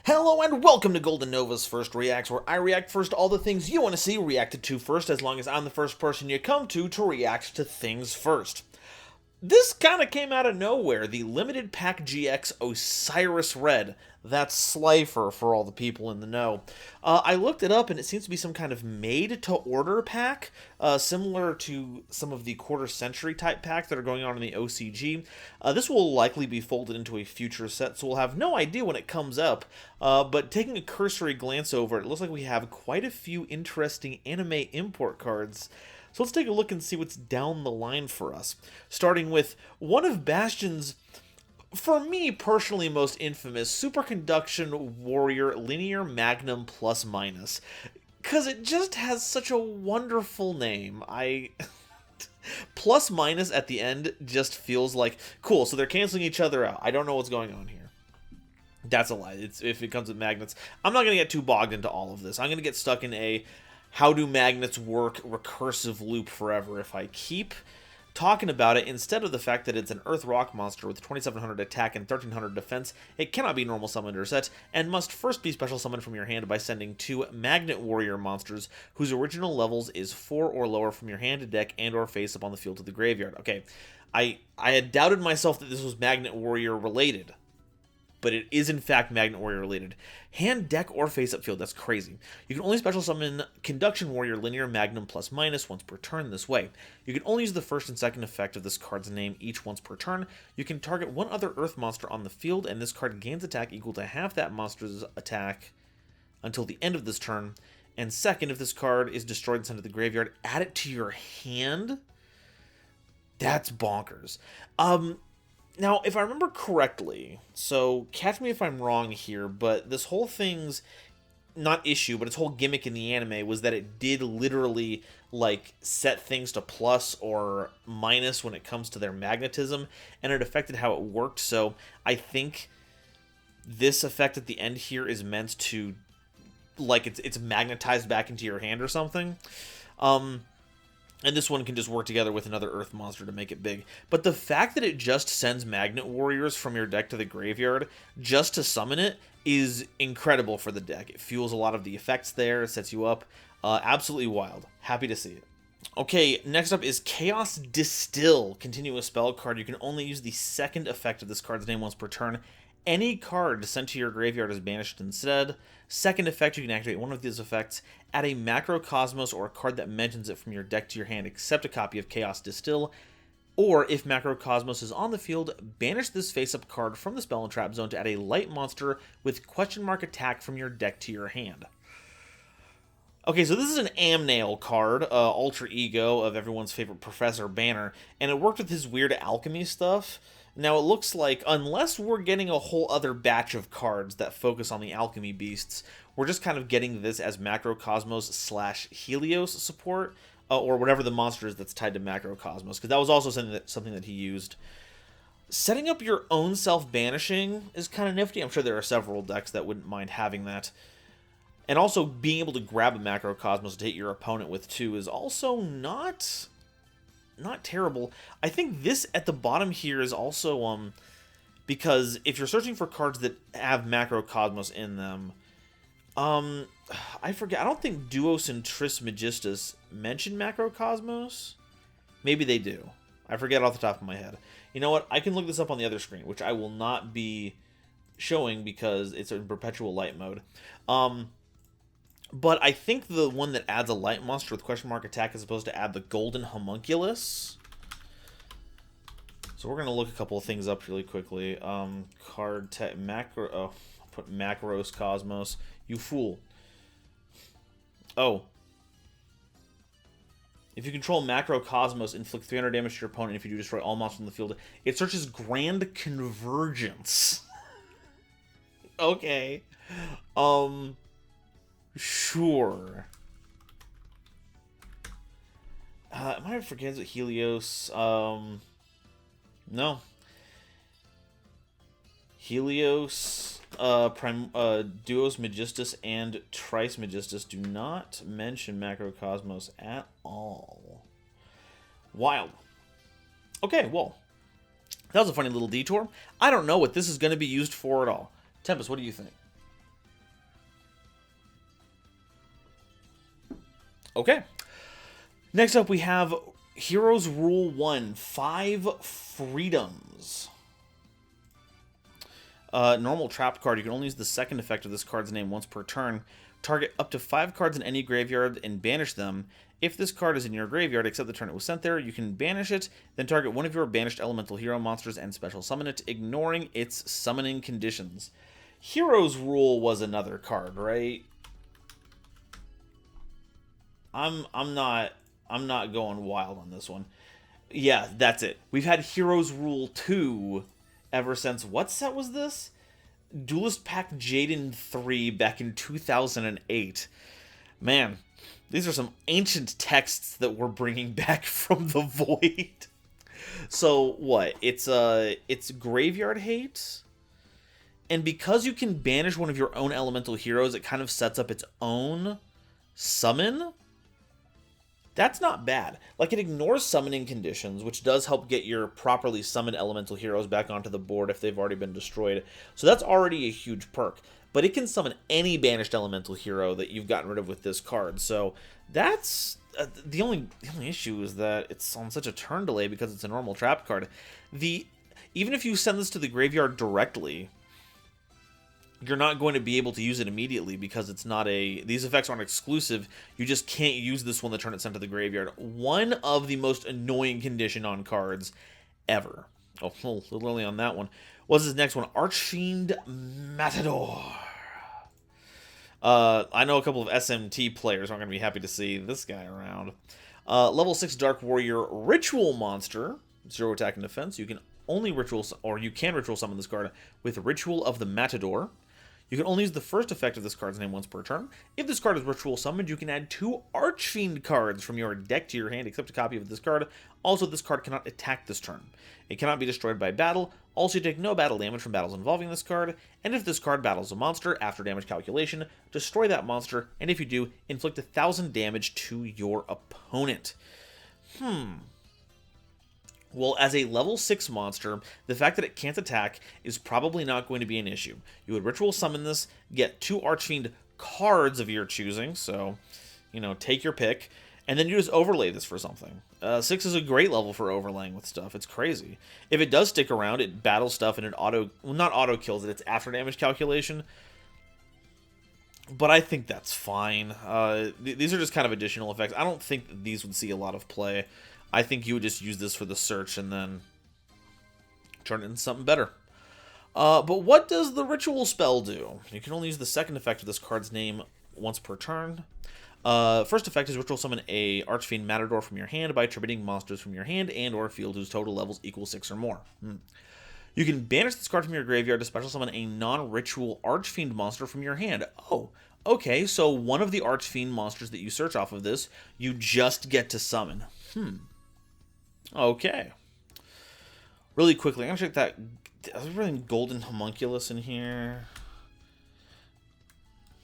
Hello and welcome to Golden Nova's First Reacts, where I react first to all the things you want to see reacted to first, as long as I'm the first person you come to react to things first. This kind of came out of nowhere, the Limited Pack GX Osiris Red. That's Slifer for all the people in the know. I looked it up and it seems to be some kind of made-to-order pack, similar to some of the quarter-century type packs that are going on in the OCG. This will likely be folded into a future set, so we'll have no idea when it comes up, but taking a cursory glance over it, it looks like we have quite a few interesting anime import cards. So let's take a look and see what's down the line for us. Starting with one of Bastion's, for me personally, most infamous Superconduction Warrior Linear Magnum Plus Minus. Because it just has such a wonderful name. Plus minus at the end just feels like, cool, so they're canceling each other out. I don't know what's going on here. That's a lie. If it comes with magnets. I'm not going to get too bogged into all of this. I'm going to get stuck in a how do magnets work recursive loop forever if I keep talking about it instead of the fact that it's an Earth Rock monster with 2700 attack and 1300 defense. It cannot be normal summoned or set, and must first be special summoned from your hand by sending 2 Magnet Warrior monsters whose original levels is 4 or lower from your hand to deck and or face up on the field to the graveyard. Okay, I had doubted myself that this was Magnet Warrior related, but it is in fact Magnet Warrior related. Hand, deck, or face up field, that's crazy. You can only special summon Conduction Warrior Linear Magnum Plus Minus once per turn this way. You can only use the first and second effect of this card's name each once per turn. You can target one other Earth monster on the field, and this card gains attack equal to half that monster's attack until the end of this turn. And second, if this card is destroyed and sent to the graveyard, add it to your hand? That's bonkers. Now, if I remember correctly, so catch me if I'm wrong here, but this whole thing's, not issue, but its whole gimmick in the anime was that it did literally, like, set things to plus or minus when it comes to their magnetism, and it affected how it worked, so I think this effect at the end here is meant to, like, it's magnetized back into your hand or something. And this one can just work together with another Earth monster to make it big. But the fact that it just sends Magnet Warriors from your deck to the graveyard just to summon it is incredible for the deck. It fuels a lot of the effects there, it sets you up. Absolutely wild. Happy to see it. Okay, next up is Chaos Distill. Continuous spell card. You can only use the second effect of this card's name once per turn. Any card sent to your graveyard is banished instead. Second effect, you can activate one of these effects. Add a Macrocosmos or a card that mentions it from your deck to your hand, except a copy of Chaos Distill. Or, if Macrocosmos is on the field, banish this face-up card from the spell and trap zone to add a light monster with question mark attack from your deck to your hand. Okay, so this is an Amnail card, alter ego of everyone's favorite Professor Banner, and it worked with his weird alchemy stuff. Now, it looks like, unless we're getting a whole other batch of cards that focus on the alchemy beasts, we're just kind of getting this as Macrocosmos / Helios support, or whatever the monster is that's tied to Macrocosmos, because that was also something that he used. Setting up your own self-banishing is kind of nifty. I'm sure there are several decks that wouldn't mind having that. And also, being able to grab a Macrocosmos to hit your opponent with too is also not terrible. I think this at the bottom here is also, because if you're searching for cards that have Macrocosmos in them, I forget, I don't think Duos and Trismegistus mention Macrocosmos. Maybe they do. I forget off the top of my head. You know what? I can look this up on the other screen, which I will not be showing because it's in perpetual light mode. But I think the one that adds a light monster with question mark attack is supposed to add the Golden Homunculus. So we're going to look a couple of things up really quickly. Card macro. Oh, I'll put Macros Cosmos. You fool. Oh. If you control Macrocosmos, inflict 300 damage to your opponent if you do destroy all monsters in the field. It searches Grand Convergence. Okay. Sure. Am I forgetting Helios? No. Helios, Duos Magistus, and Trice Magistus do not mention Macrocosmos at all. Wild. Okay, well, that was a funny little detour. I don't know what this is going to be used for at all. Tempest, what do you think? Okay. Next up, we have Heroes Rule 1, 5 Freedoms. Normal trapped card. You can only use the second effect of this card's name once per turn. Target up to 5 cards in any graveyard and banish them. If this card is in your graveyard, except the turn it was sent there, you can banish it, then target one of your banished elemental hero monsters and special summon it, ignoring its summoning conditions. Heroes Rule was another card, right? I'm not going wild on this one. Yeah, that's it. We've had Heroes Rule 2 ever since, what set was this? Duelist Pack Jaden 3 back in 2008. Man, these are some ancient texts that we're bringing back from the void. So what? It's graveyard hate, and because you can banish one of your own elemental heroes, it kind of sets up its own summon. That's not bad. Like, it ignores summoning conditions, which does help get your properly summoned elemental heroes back onto the board if they've already been destroyed. So that's already a huge perk. But it can summon any banished elemental hero that you've gotten rid of with this card. So that's the only issue is that it's on such a turn delay because it's a normal trap card. Even if you send this to the graveyard directly, you're not going to be able to use it immediately because it's not these effects aren't exclusive. You just can't use this one the turn it's sent to the graveyard. One of the most annoying condition on cards ever. Oh, a little early on that one. What's this next one? Archfiend Matador. I know a couple of SMT players aren't going to be happy to see this guy around. Level 6 Dark Warrior Ritual Monster. 0 attack and defense. You can ritual summon this card with Ritual of the Matador. You can only use the first effect of this card's name once per turn. If this card is ritual summoned, you can add 2 Archfiend cards from your deck to your hand, except a copy of this card. Also, this card cannot attack this turn. It cannot be destroyed by battle. Also, you take no battle damage from battles involving this card. And if this card battles a monster after damage calculation, destroy that monster. And if you do, inflict 1,000 damage to your opponent. Well, as a level 6 monster, the fact that it can't attack is probably not going to be an issue. You would ritual summon this, get 2 Archfiend cards of your choosing, so, take your pick, and then you just overlay this for something. 6 is a great level for overlaying with stuff. It's crazy. If it does stick around, it battles stuff and it not auto kills it, it's after damage calculation. But I think that's fine. These are just kind of additional effects. I don't think that these would see a lot of play. I think you would just use this for the search and then turn it into something better. But what does the ritual spell do? You can only use the second effect of this card's name once per turn. First effect is ritual summon a Archfiend Matador from your hand by attributing monsters from your hand and or field whose total levels equal 6 or more. You can banish this card from your graveyard to special summon a non-ritual Archfiend monster from your hand. Oh, okay, so one of the Archfiend monsters that you search off of this, you just get to summon. Okay. Really quickly, I'm going to check that. Is there really Golden Homunculus in here?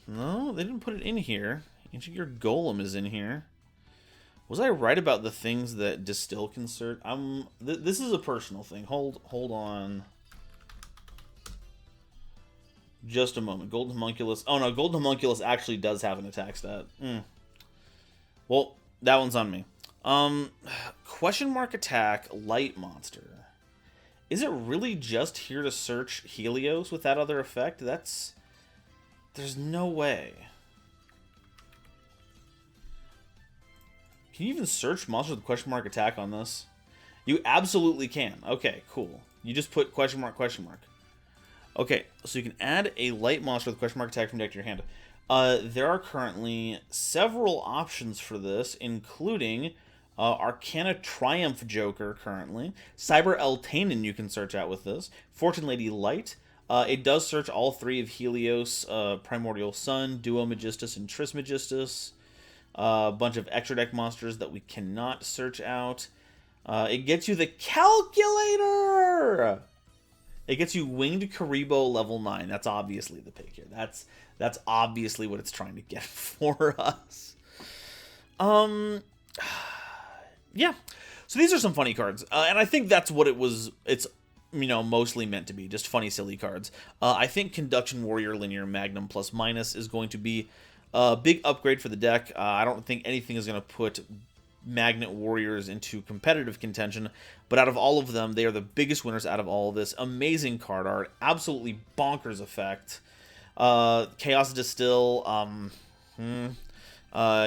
No, they didn't put it in here. Ancient Gear Golem is in here. Was I right about the things that Distill can search? This is a personal thing. Hold on. Just a moment. Golden Homunculus. Oh no, Golden Homunculus actually does have an attack stat. Well, that one's on me. Question mark attack light monster. Is it really just here to search Helios with that other effect? There's no way. Can you even search monsters with question mark attack on this? You absolutely can. Okay, cool. You just put question mark, question mark. Okay, so you can add a light monster with question mark attack from deck to your hand. There are currently several options for this, including Arcana Triumph Joker currently. Cyber Eltanen you can search out with this. Fortune Lady Light. It does search all 3 of Helios, Primordial Sun, Duo Magistus, and Trismegistus. A bunch of extra deck monsters that we cannot search out. It gets you the Calculator! It gets you Winged Karibo level 9. That's obviously the pick here. That's obviously what it's trying to get for us. Yeah. So these are some funny cards. And I think that's what it's mostly meant to be. Just funny, silly cards. I think Conduction Warrior Linear Magnum plus minus is going to be Big upgrade for the deck. I don't think anything is going to put Magnet Warriors into competitive contention, but out of all of them, they are the biggest winners out of all of this. Amazing card art, absolutely bonkers effect. Chaos Distill,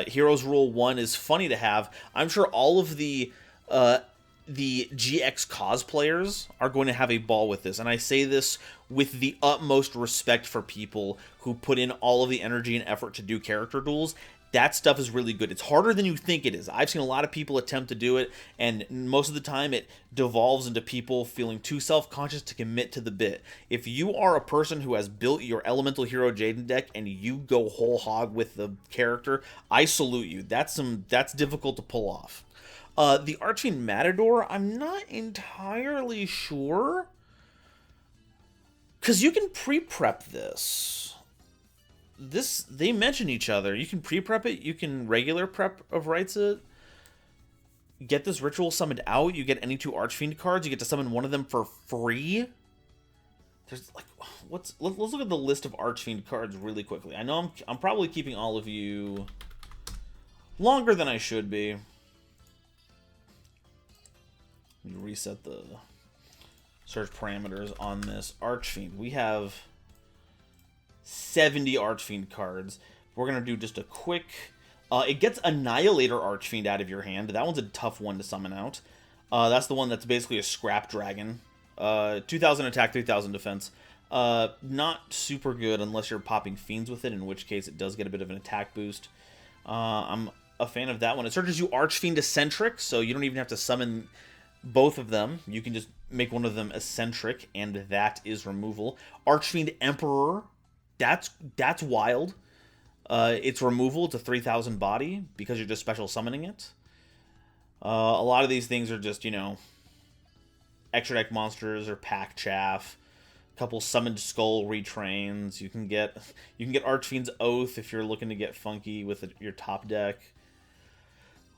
Heroes Rule 1 is funny to have. I'm sure all of the GX cosplayers are going to have a ball with this, and I say this with the utmost respect for people who put in all of the energy and effort to do character duels. That stuff is really good. It's harder than you think it is. I've seen a lot of people attempt to do it, and most of the time it devolves into people feeling too self-conscious to commit to the bit. If you are a person who has built your Elemental Hero Jaden deck and you go whole hog with the character, I salute you. That's difficult to pull off. The Archfiend Matador, I'm not entirely sure, because you can pre-prep this. They mention each other. You can pre-prep it, you can regular prep of rights it. Get this ritual summoned out, you get any 2 Archfiend cards, you get to summon one of them for free. There's like, let's look at the list of Archfiend cards really quickly. I know I'm probably keeping all of you longer than I should be. Let me reset the search parameters on this Archfiend. We have 70 Archfiend cards. We're going to do just a quick... it gets Annihilator Archfiend out of your hand. That one's a tough one to summon out. That's the one that's basically a scrap dragon. 2,000 attack, 3,000 defense. Not super good unless you're popping fiends with it, in which case it does get a bit of an attack boost. I'm a fan of that one. It searches you Archfiend Eccentric, so you don't even have to summon both of them. You can just make one of them eccentric, and that is removal. Archfiend Emperor, that's wild. It's removal. It's a 3,000 body because you're just special summoning it. A lot of these things are just, you know, extra deck monsters or pack chaff. A couple summoned skull retrains. You can get Archfiend's Oath if you're looking to get funky with your top deck.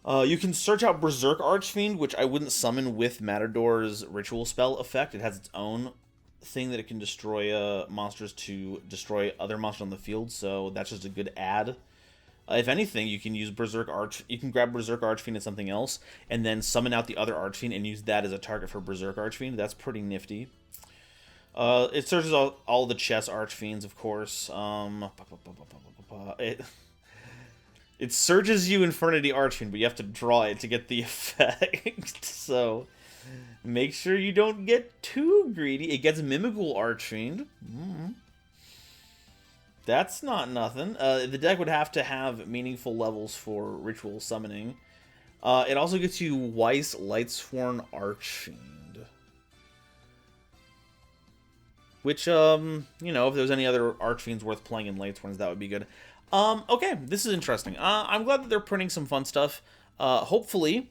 You can search out Berserk Archfiend, which I wouldn't summon with Matador's ritual spell effect. It has its own thing that it can destroy monsters to destroy other monsters on the field, so that's just a good add. If anything, you can use you can grab Berserk Archfiend and something else, and then summon out the other Archfiend and use that as a target for Berserk Archfiend. That's pretty nifty. It searches all the chess Archfiends, of course. It surges you Infernity Archfiend, but you have to draw it to get the effect. So make sure you don't get too greedy. It gets Mimical Archfiend. That's not nothing. The deck would have to have meaningful levels for ritual summoning. It also gets you Weiss Lightsworn Archfiend. Which, you know, if there's any other Archfiends worth playing in Lightsworns, that would be good. Okay, this is interesting. I'm glad that they're printing some fun stuff. Hopefully,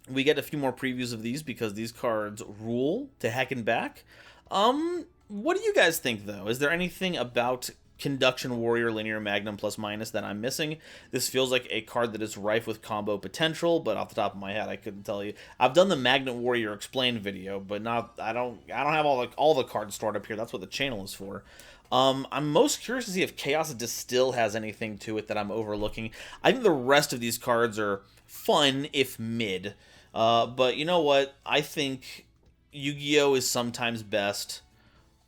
we get a few more previews of these because these cards rule to heck and back. What do you guys think, though? Is there anything about Conduction Warrior Linear Magnum plus minus that I'm missing? This feels like a card that is rife with combo potential, but off the top of my head, I couldn't tell you. I've done the Magnet Warrior Explained video, but I don't have all the cards stored up here. That's what the channel is for. I'm most curious to see if Chaos Distill has anything to it that I'm overlooking. I think the rest of these cards are fun, if mid. But you know what? I think Yu-Gi-Oh! Is sometimes best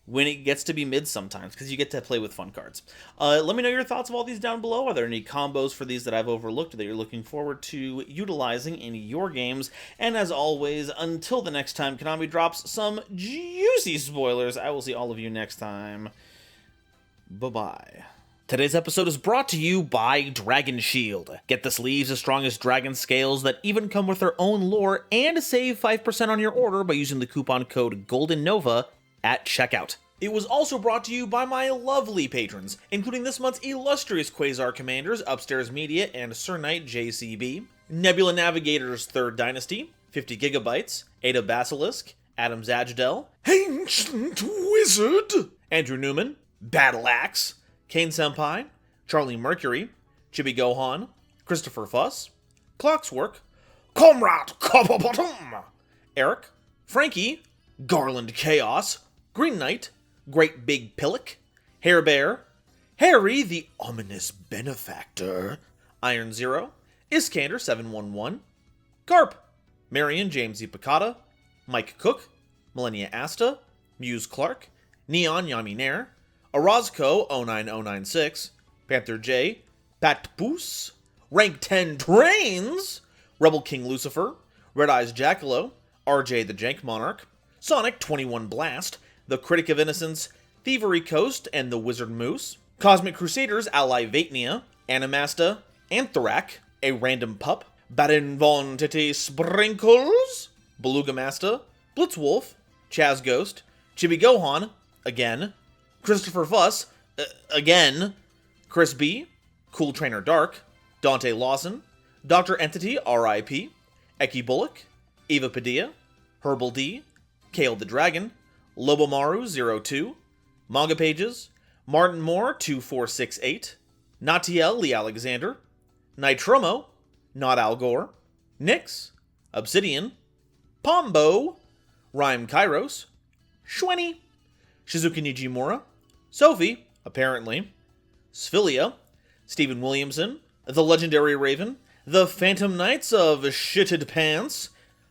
when it gets to be mid sometimes, because you get to play with fun cards. Let me know your thoughts of all these down below. Are there any combos for these that I've overlooked that you're looking forward to utilizing in your games? And as always, until the next time Konami drops some juicy spoilers, I will see all of you next time. Bye-bye. Today's episode is brought to you by Dragon Shield. Get the sleeves as strong as dragon scales that even come with their own lore, and save 5% on your order by using the coupon code GoldenNova at checkout. It was also brought to you by my lovely patrons, including this month's illustrious Quasar Commanders, Upstairs Media, and Sir Knight JCB, Nebula Navigator's 3rd Dynasty, 50 Gigabytes, Ada Basilisk, Adam Zajdel, Ancient Wizard, Andrew Newman, Battle Axe, Kane Senpai, Charlie Mercury, Chibi Gohan, Christopher Fuss, Clockswork, Comrade Copperbottom, Eric, Frankie, Garland Chaos, Green Knight, Great Big Pillock, Hair Bear, Harry the Ominous Benefactor, Iron Zero, Iskander 711, Garp, Marion James Ipakata, Mike Cook, Millennia Asta, Muse Clark, Neon Yami Nair, Orozco 09096, Panther J, Pat Poos, Rank 10 Trains, Rebel King Lucifer, Red Eyes Jackalow, RJ the Jank Monarch, Sonic 21 Blast, The Critic of Innocence, Thievery Coast, and the Wizard Moose, Cosmic Crusaders Ally Vatnia, Animasta, Anthrak, A Random Pup, Baden Von Titty Sprinkles, Beluga Masta, Blitzwolf, Chaz Ghost, Chibi Gohan, again, Christopher Fuss, again, Chris B, Cool Trainer Dark, Dante Lawson, Dr. Entity RIP, Eki Bullock, Eva Padilla, Herbal D, Kale the Dragon, Lobomaru02, Manga Pages, Martin Moore 2468, Natiel Lee Alexander, Nitromo, Not Al Gore, Nyx, Obsidian, Pombo, Rhyme Kairos, Shwenny, Shizuka Nijimura, Sophie, apparently, Sphilia, Stephen Williamson, The Legendary Raven, The Phantom Knights of Shitted Pants,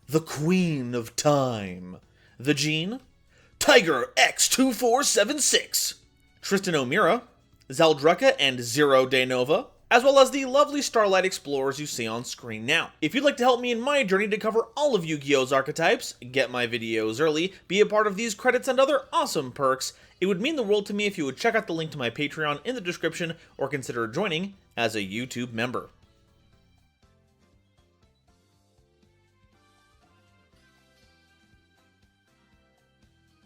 The Queen of Time, The Gene, Tiger X2476, Tristan O'Meara, Zeldrucka and Zero De Nova, as well as the lovely Starlight Explorers you see on screen now. If you'd like to help me in my journey to cover all of Yu-Gi-Oh's archetypes, get my videos early, be a part of these credits and other awesome perks, it would mean the world to me if you would check out the link to my Patreon in the description or consider joining as a YouTube member.